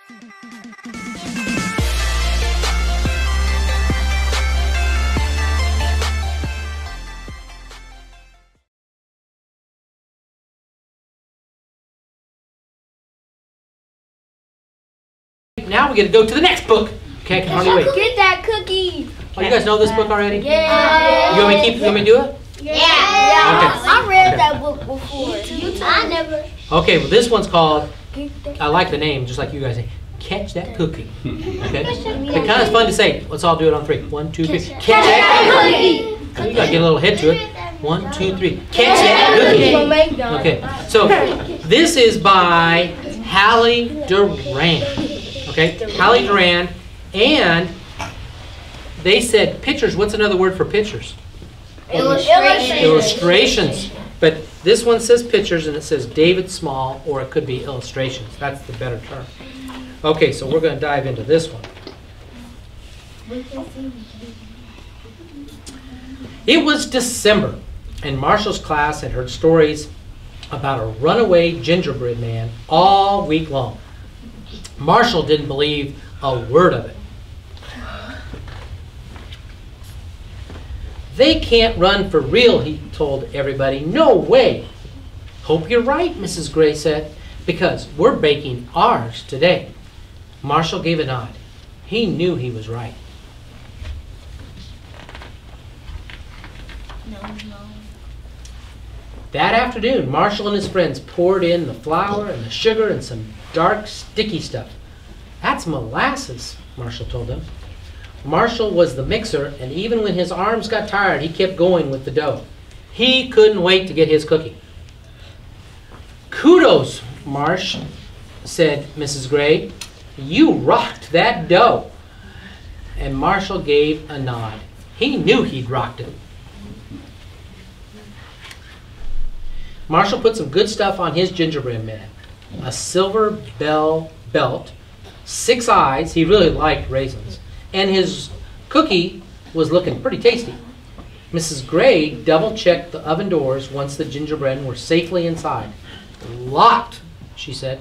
Now we get to go to the next book. Okay, I can hardly wait. Get that cookie. Oh, you guys know this book already? Yeah. You want me to do it? Yeah. Okay. I read that book before. I never. Okay, well this one's called, I like the name, just like you guys say, Catch That Cookie. Okay? It's kind of fun to say. Let's all do it on 3. 1, 2, 3. Catch that cookie. You got to get a little hit to it. 1, 2, 3. Catch that cookie. Okay, so this is by Hallie Durand. Okay, Hallie Durand, and they said pictures. What's another word for pictures? Illustrations. But this one says pictures, and it says David Small, or it could be illustrations. That's the better term. Okay, so we're going to dive into this one. It was December, and Marshall's class had heard stories about a runaway gingerbread man all week long. Marshall didn't believe a word of it. They can't run for real, he told everybody. No way. Hope you're right, Mrs. Gray said, because we're baking ours today. Marshall gave a nod. He knew he was right. That afternoon, Marshall and his friends poured in the flour and the sugar and some dark, sticky stuff. That's molasses, Marshall told them. Marshall was the mixer, and even when his arms got tired, he kept going with the dough. He couldn't wait to get his cookie. Kudos, Marsh, said Mrs. Gray. You rocked that dough. And Marshall gave a nod. He knew he'd rocked it. Marshall put some good stuff on his gingerbread man. A silver bell belt, 6 eyes, he really liked raisins, and his cookie was looking pretty tasty. Mrs. Gray double-checked the oven doors once the gingerbread were safely inside. Locked, she said.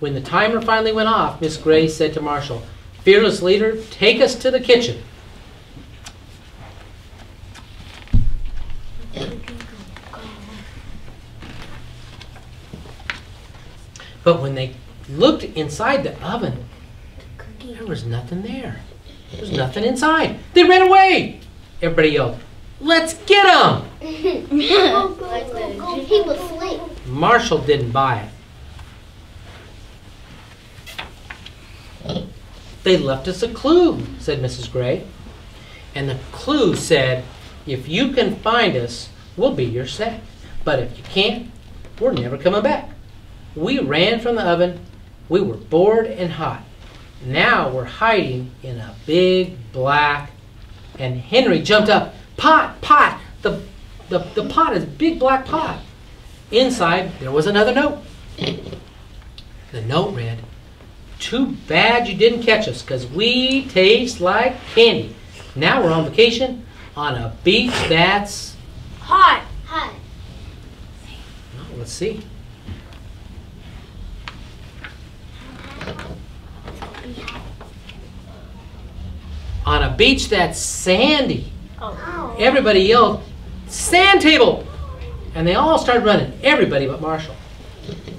When the timer finally went off, Miss Gray said to Marshall, "Fearless leader, take us to the kitchen." But when they looked inside the oven, there was nothing there. There was nothing inside. They ran away. Everybody yelled, "Let's get him!" He was asleep. Marshall didn't buy it. "They left us a clue," said Mrs. Gray. And the clue said, "If you can find us, we'll be your set. But if you can't, we're never coming back. We ran from the oven. We were bored and hot. Now we're hiding in a big black..." And Henry jumped up. "Pot, pot! The pot is a big black pot." Inside, there was another note. The note read, "Too bad you didn't catch us, because we taste like candy. Now we're on vacation on a beach that's..." Hot. Hot. Oh, let's see. "On a beach that's sandy." Oh. Everybody yelled, "Sand table!" And they all started running, everybody but Marshall.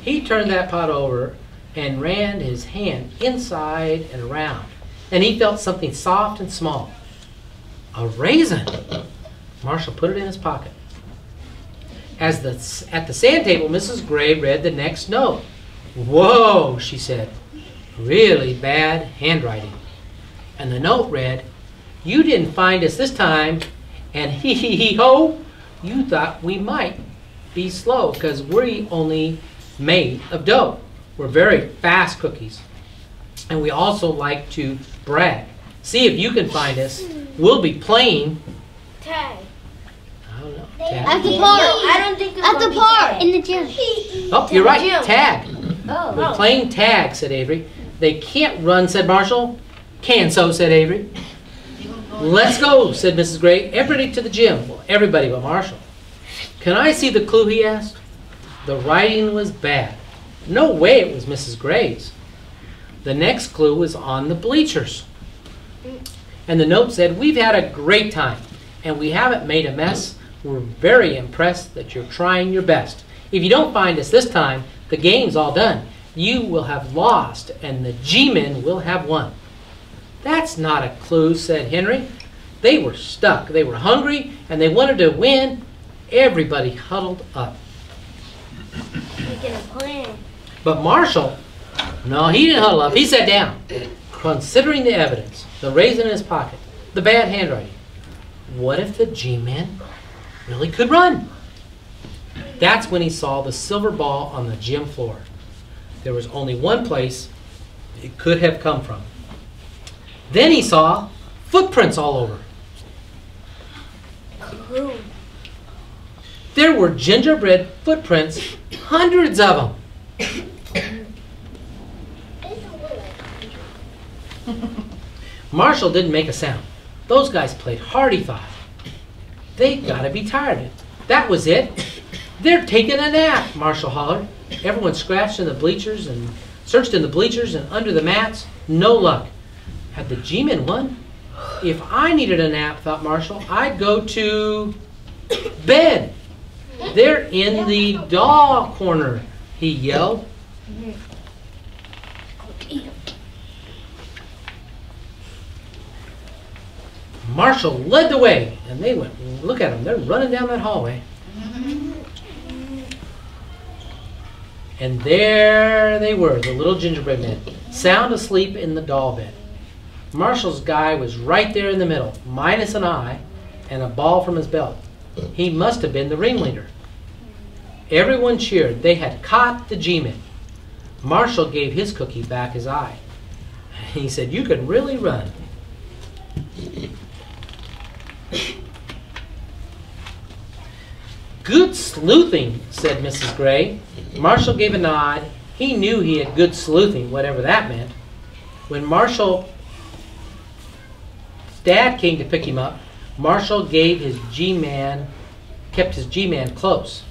He turned that pot over and ran his hand inside and around. And he felt something soft and small. A raisin. Marshall put it in his pocket. At the sand table, Mrs. Gray read the next note. "Whoa," she said. "Really bad handwriting." And the note read, "You didn't find us this time, and hee hee hee ho, you thought we might be slow because we only made of dough. We're very fast cookies. And we also like to brag. See if you can find us. We'll be playing..." Tag. I don't know. At the park. I don't think it's at the park. In the gym. Oh, you're right. Tag. Oh. We're playing tag, said Avery. "They can't run," said Marshall. "Can so," said Avery. "Let's go," said Mrs. Gray. "Everybody to the gym." Well, everybody but Marshall. "Can I see the clue?" he asked. The writing was bad. No way it was Mrs. Gray's. The next clue was on the bleachers. And the note said, "We've had a great time, and we haven't made a mess. We're very impressed that you're trying your best. If you don't find us this time, the game's all done. You will have lost, and the G-men will have won." "That's not a clue," said Henry. They were stuck. They were hungry, and they wanted to win. Everybody huddled up. Making a plan. But Marshall, no, he didn't huddle up. He sat down, considering the evidence, the raisin in his pocket, the bad handwriting. What if the G-men really could run? That's when he saw the silver ball on the gym floor. There was only one place it could have come from. Then he saw footprints all over. There were gingerbread footprints, hundreds of them. Marshall didn't make a sound. Those guys played hard, he thought. They gotta be tired. That was it. "They're taking a nap," Marshall hollered. Everyone scratched in the bleachers and searched in the bleachers and under the mats. No luck. Had the G-men won? If I needed a nap, thought Marshall, I'd go to bed. "They're in the doll corner," he yelled. Marshall led the way, and they went, look at them, they're running down that hallway. And there they were, the little gingerbread men, sound asleep in the doll bed. Marshall's guy was right there in the middle, minus an eye and a ball from his belt. He must have been the ringleader. Everyone cheered. They had caught the G-men. Marshall gave his cookie back his eye. He said, "You can really run." "Good sleuthing," said Mrs. Gray. Marshall gave a nod. He knew he had good sleuthing, whatever that meant. When Marshall's dad came to pick him up, Marshall gave his G-man, kept his G-man close.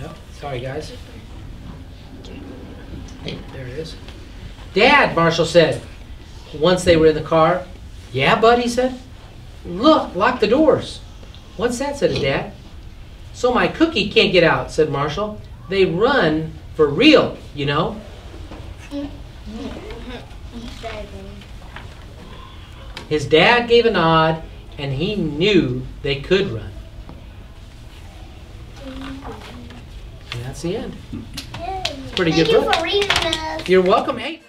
Yep, sorry guys. There it is. "Dad," Marshall said, once they were in the car. "Yeah, bud," he said. "Look, lock the doors." "What's that?" said his dad. "So my cookie can't get out," said Marshall. "They run for real, you know." His dad gave a nod, and he knew they could run. And that's the end. It's pretty good book. Thank you for reading us. You're welcome. Hey.